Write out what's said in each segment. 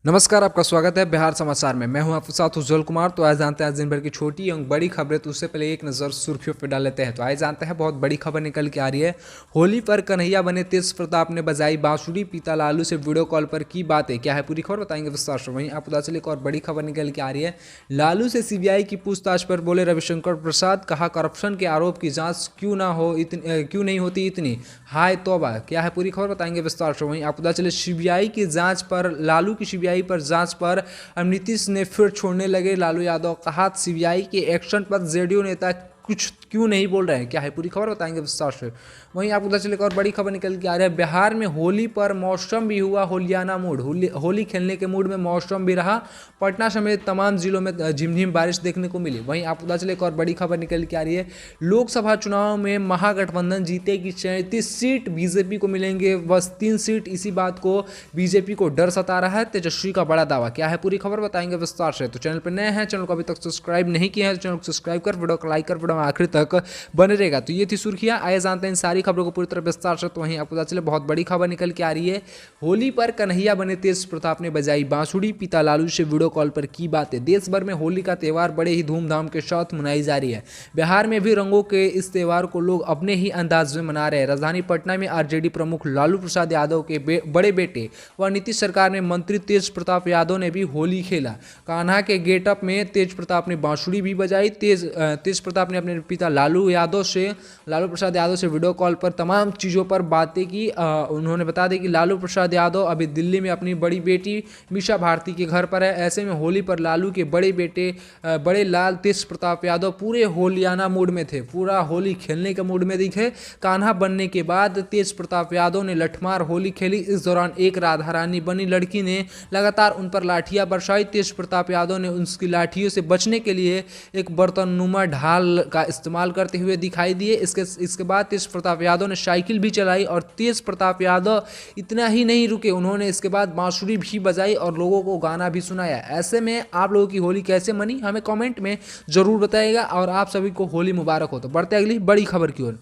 नमस्कार, आपका स्वागत है बिहार समाचार में। मैं हूं आपके साथ उज्जवल कुमार। तो आज जानते हैं आज दिन भर की छोटी एवं बड़ी खबरें। तो उससे पहले एक नज़र सुर्खियों पर डाल लेते हैं। तो आज जानते हैं बहुत बड़ी खबर निकल के आ रही है। होली पर कन्हैया बने तेज प्रताप ने बजाई बांसुरी, पिता लालू से वीडियो कॉल पर की बातें। क्या है पूरी खबर बताएंगे विस्तार से। वहीं आपको पता चले एक और बड़ी खबर निकल के आ रही है। लालू से सीबीआई की पूछताछ पर बोले रविशंकर प्रसाद, कहा करप्शन के आरोप की जाँच क्यों नहीं होती इतनी, हाय तौबा। क्या है पूरी खबर बताएंगे विस्तार से। वहीं आपको पता चले सीबीआई की जांच पर, लालू की सीबीआई पर जांच पर अब नीतीश ने फिर छोड़ने लगे लालू यादव। कहा सीबीआई के एक्शन पर जेडीयू नेता कुछ क्यों नहीं बोल रहे हैं। क्या है पूरी खबर बताएंगे विस्तार से। वहीं आपको पता चले और बड़ी खबर निकल के आ रही है। बिहार में होली पर मौसम भी हुआ होलियाना मूड। होली खेलने के मूड में मौसम भी रहा। पटना समेत तमाम जिलों में झिमझिम बारिश देखने को मिली। वहीं आपको पता चले और बड़ी खबर निकल के आ रही है। लोकसभा चुनाव में महागठबंधन जीतेगी 37 सीट, बीजेपी को मिलेंगे बस 3 सीट। इसी बात को बीजेपी को डर सता रहा है, तेजस्वी का बड़ा दावा। क्या है पूरी खबर बताएंगे विस्तार से। तो चैनल पर नए हैं, चैनल को अभी तक सब्सक्राइब नहीं किया है तो चैनल को सब्सक्राइब कर, वीडियो को लाइक कर, वीडियो में आखिर तक बने रहेगा। तो ये थी सुर्खियां। आइए जानते हैं इन सारी खबरों को पूरी तरह विस्तार से। तो वहीं आपको पता चले बहुत बड़ी खबर निकल के आ रही है। होली पर कन्हैया बने तेज प्रताप ने बजाई बांसुरी, पिता लालू से वीडियो कॉल पर की बातें। देश भर में होली का त्यौहार बड़े ही धूमधाम के साथ मनाई जा रही है। बिहार में भी रंगों के इस त्यौहार को लोग अपने ही अंदाज में मना रहे हैं। राजधानी पटना में आरजेडी प्रमुख लालू प्रसाद यादव के बड़े बेटे व नीतीश सरकार में मंत्री तेज प्रताप यादव ने भी होली खेला। कान्हा के गेटअप में तेज प्रताप ने बांसुरी भी बजाई। तेज प्रताप ने अपने पिता लालू प्रसाद यादव से वीडियो कॉल पर तमाम चीज़ों पर बातें की। उन्होंने बता दें कि लालू प्रसाद यादव अभी दिल्ली में अपनी बड़ी बेटी मीशा भारती के घर पर है। ऐसे में होली पर लालू के बड़े बेटे बड़े लाल तेज प्रताप यादव पूरे होलियाना मूड में थे, पूरा होली खेलने के मूड में दिखे। कान्हा बनने के बाद तेज प्रताप यादव ने लठमार होली खेली। इस दौरान एक राधा रानी बनी लड़की ने लगातार उन पर लाठियां बरसाई। तेज प्रताप यादव ने उसकी लाठियों से बचने के लिए एक बर्तननुमा ढाल का इस्तेमाल करते हुए दिखाई दिए। इसके बाद तेज प्रताप यादव ने साइकिल भी चलाई और तेज प्रताप यादव इतना ही नहीं रुके, उन्होंने इसके बाद बांसुरी भी बजाई और लोगों को गाना भी सुनाया। ऐसे में आप लोगों की होली कैसे मनी हमें कमेंट में जरूर बताइएगा और आप सभी को होली मुबारक हो। तो बढ़ते अगली बड़ी खबर की ओर।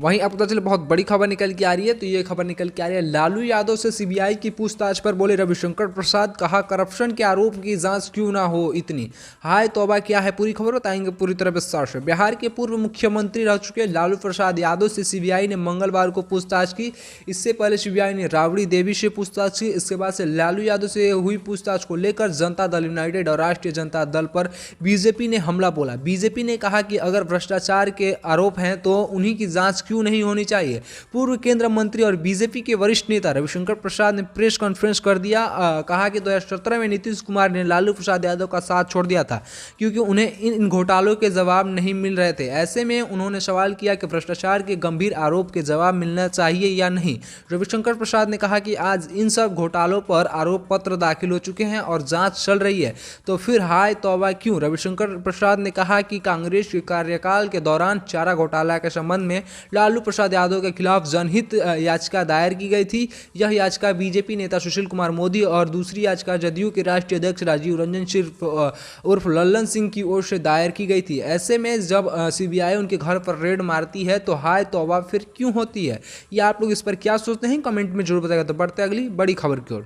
वहीं आपको पता चले बहुत बड़ी खबर निकल के आ रही है। तो ये खबर निकल के आ रही है। लालू यादव से सीबीआई की पूछताछ पर बोले रविशंकर प्रसाद, कहा करप्शन के आरोप की जांच क्यों ना हो इतनी, हाय तौबा। क्या है पूरी खबर बताएंगे पूरी तरह विस्तार से। बिहार के पूर्व मुख्यमंत्री रह चुके लालू प्रसाद यादव से सीबीआई ने मंगलवार को पूछताछ की। इससे पहले सीबीआई ने राबड़ी देवी से पूछताछ की। इसके बाद से लालू यादव से हुई पूछताछ को लेकर जनता दल यूनाइटेड और राष्ट्रीय जनता दल पर बीजेपी ने हमला बोला। बीजेपी ने कहा कि अगर भ्रष्टाचार के आरोप हैं तो उन्हीं की जांच क्यों नहीं होनी चाहिए। पूर्व केंद्रीय मंत्री और बीजेपी के वरिष्ठ नेता रविशंकर प्रसाद ने प्रेस कॉन्फ्रेंस कर दिया। कहा कि 2017 में नीतीश कुमार ने लालू प्रसाद यादव का साथ छोड़ दिया था क्योंकि उन्हें इन घोटालों के जवाब नहीं मिल रहे थे। ऐसे में उन्होंने सवाल किया कि भ्रष्टाचार के गंभीर आरोप के जवाब मिलना चाहिए या नहीं। रविशंकर प्रसाद ने कहा कि आज इन सब घोटालों पर आरोप पत्र दाखिल हो चुके हैं और जांच चल रही है, तो फिर हाय तौबा क्यों। रविशंकर प्रसाद ने कहा कि कांग्रेस के कार्यकाल के दौरान चारा घोटाला के संबंध में लालू प्रसाद यादव के खिलाफ जनहित याचिका दायर की गई थी। यह याचिका बीजेपी नेता सुशील कुमार मोदी और दूसरी याचिका जदयू के राष्ट्रीय अध्यक्ष राजीव रंजन सिंह उर्फ लल्लन सिंह की ओर से दायर की गई थी। ऐसे में जब सीबीआई उनके घर पर रेड मारती है तो हाय तौबा फिर क्यों होती है। ये आप लोग इस पर क्या सोचते हैं कमेंट में जरूर बताएगा। तो बढ़ते अगली बड़ी खबर की ओर।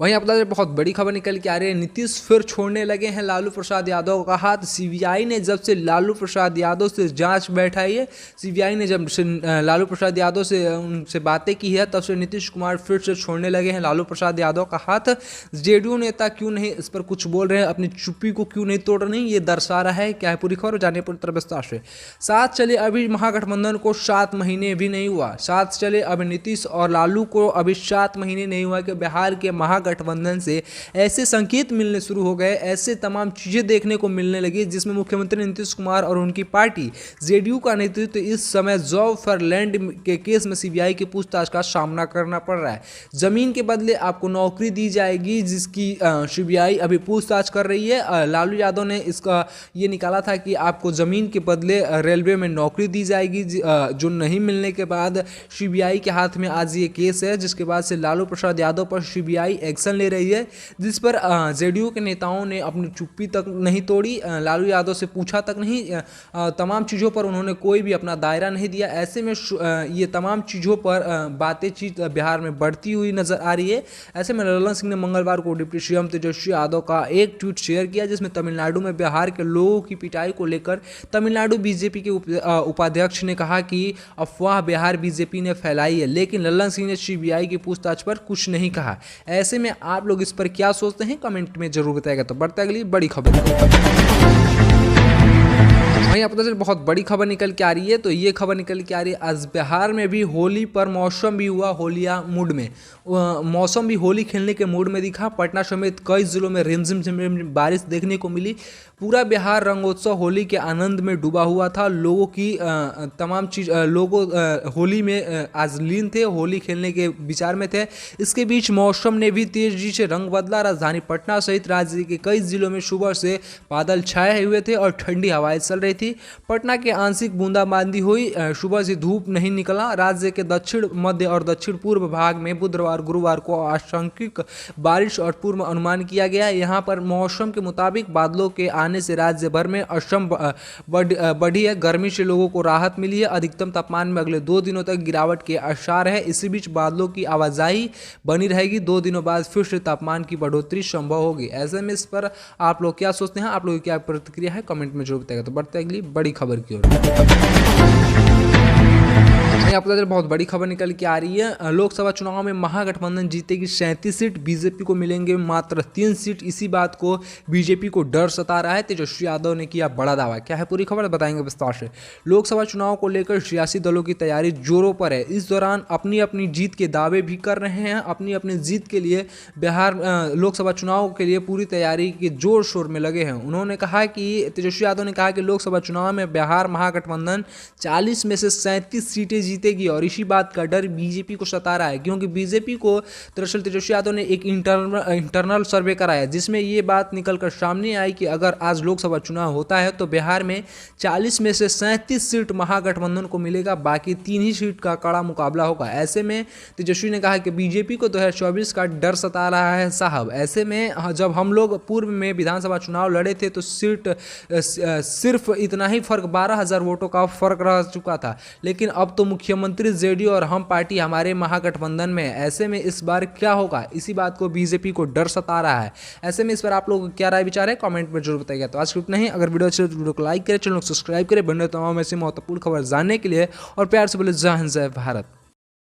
वहीं आपको बहुत बड़ी खबर निकल के आ रही है। नीतीश फिर छोड़ने लगे हैं लालू प्रसाद यादव का हाथ। सीबीआई ने जब से लालू प्रसाद यादव से जांच बैठाई है, सीबीआई ने जब से लालू प्रसाद यादव से उनसे बातें की है, तब से नीतीश कुमार फिर से छोड़ने लगे हैं लालू प्रसाद यादव का हाथ। जेडीयू नेता क्यों नहीं इस पर कुछ बोल रहे हैं, अपनी चुप्पी को क्यों नहीं तोड़ रहे हैं, ये दर्शा रहा है। क्या है पूरी खबर जाने पूरी तरह विस्तार से। साथ चले अभी महागठबंधन को 7 महीने भी नहीं हुआ। साथ चले अब नीतीश और लालू को अभी 7 महीने नहीं हुआ कि बिहार के गठबंधन से ऐसे संकेत मिलने शुरू हो गए, ऐसे तमाम चीजें देखने को मिलने लगी जिसमें मुख्यमंत्री नीतीश कुमार और उनकी पार्टी जेडीयू का नेतृत्व इस समय जॉब फॉर लैंड के केस में सीबीआई की पूछताछ का सामना करना पड़ रहा है। जमीन के बदले आपको नौकरी दी जाएगी, जिसकी सीबीआई अभी पूछताछ कर रही है। लालू यादव ने इसका ये निकाला था कि आपको जमीन के बदले रेलवे में नौकरी दी जाएगी, जो नहीं मिलने के बाद सीबीआई के हाथ में आज ये केस है, जिसके बाद से लालू प्रसाद यादव पर सीबीआई एक्शन ले रही है, जिस पर जेडीयू के नेताओं ने अपनी चुप्पी तक नहीं तोड़ी, लालू यादव से पूछा तक नहीं, तमाम चीज़ों पर उन्होंने कोई भी अपना दायरा नहीं दिया। ऐसे में ये तमाम चीज़ों पर बातचीत बिहार में बढ़ती हुई नजर आ रही है। ऐसे में लल्लन सिंह ने मंगलवार को डिप्टी सीएम तेजस्वी यादव का एक ट्वीट शेयर किया, जिसमें तमिलनाडु में बिहार के लोगों की पिटाई को लेकर तमिलनाडु बीजेपी के उपाध्यक्ष ने कहा कि अफवाह बिहार बीजेपी ने फैलाई है, लेकिन लल्लन सिंह ने सीबीआई की पूछताछ पर कुछ नहीं कहा। ऐसे में आप लोग इस पर क्या सोचते हैं, कमेंट में जरूर बताएगा। तो बढ़ते अगली बड़ी खबर। वहीं आपको तो बहुत बड़ी खबर निकल के आ रही है। तो ये खबर निकल के आ रही है, आज बिहार में भी होली पर मौसम भी हुआ होलिया मूड में। मौसम भी होली खेलने के मूड में दिखा। पटना समेत कई जिलों में रिमझिम बारिश देखने को मिली। पूरा बिहार रंगोत्सव होली के आनंद में डूबा हुआ था। लोगों की तमाम चीज होली में आज लीन थे, होली खेलने के विचार में थे। इसके बीच मौसम ने भी तेजी से रंग बदला। राजधानी पटना सहित राज्य के कई जिलों में सुबह से बादल छाए हुए थे और ठंडी हवाएं चल रही थी। पटना के आंशिक बूंदाबांदी हुई, सुबह से धूप नहीं निकला। राज्य के दक्षिण मध्य और दक्षिण पूर्व भाग में बुधवार गुरुवार को आंशिक बारिश और पूर्व अनुमान किया गया। यहाँ पर मौसम के मुताबिक बादलों के आने से राज्य भर में असम बढ़ी है। गर्मी से लोगों को राहत मिली है। अधिकतम तापमान में अगले 2 दिनों तक गिरावट के आसार है। इसी बीच बादलों की आवाजाही बनी रहेगी। 2 दिनों बाद फिर से तापमान की बढ़ोतरी संभव होगी। ऐसे में इस पर आप लोग क्या सोचते हैं, आप लोगों की क्या प्रतिक्रिया है, कमेंट में जरूर बताइएगा। तो बढ़ते अगली बड़ी खबर की ओर। आपको बहुत बड़ी खबर निकल के आ रही है। लोकसभा चुनाव में महागठबंधन जीतेगी 37 सीट, बीजेपी को मिलेंगे मात्र 3 सीट। इसी बात को बीजेपी को डर सता रहा है। तेजस्वी यादव ने किया बड़ा दावा। क्या है पूरी खबर बताएंगे विस्तार से। लोकसभा चुनाव को लेकर सियासी दलों की तैयारी जोरों पर है। इस दौरान अपनी अपनी जीत के दावे भी कर रहे हैं। अपनी अपनी जीत के लिए बिहार लोकसभा चुनाव के लिए पूरी तैयारी के जोर शोर में लगे हैं। उन्होंने कहा कि तेजस्वी यादव ने कहा कि लोकसभा चुनाव में बिहार महागठबंधन 40 में से 37 सीटें जीतेगी और इसी बात का डर बीजेपी को सता रहा है, क्योंकि बीजेपी को दरअसल तेजस्वी यादव ने एक इंटरनल सर्वे कराया, जिसमें ये बात निकलकर सामने आई कि अगर आज लोकसभा चुनाव होता है तो बिहार में 40 में से 37 सीट महागठबंधन को मिलेगा, बाकी 3 ही सीट का कड़ा मुकाबला होगा। ऐसे में तेजस्वी ने कहा कि बीजेपी को 2024 का डर सता रहा है साहब। ऐसे में जब हम लोग पूर्व में विधानसभा चुनाव लड़े थे तो सीट सिर्फ इतना ही फर्क 12,000 वोटों का फर्क रह चुका था, लेकिन अब तो मुख्यमंत्री जेडीयू और हम पार्टी हमारे महागठबंधन में है। ऐसे में इस बार क्या होगा, इसी बात को बीजेपी को डर सता रहा है। ऐसे में इस पर आप लोग क्या राय विचार है, कमेंट में जरूर बताइएगा। तो आज की नहीं, अगर वीडियो अच्छी तो वीडियो को लाइक करें, चैनल को सब्सक्राइब करें। बने तमाम ऐसी महत्वपूर्ण खबर जानने के लिए और प्यार से बोले जय हिंद जय भारत।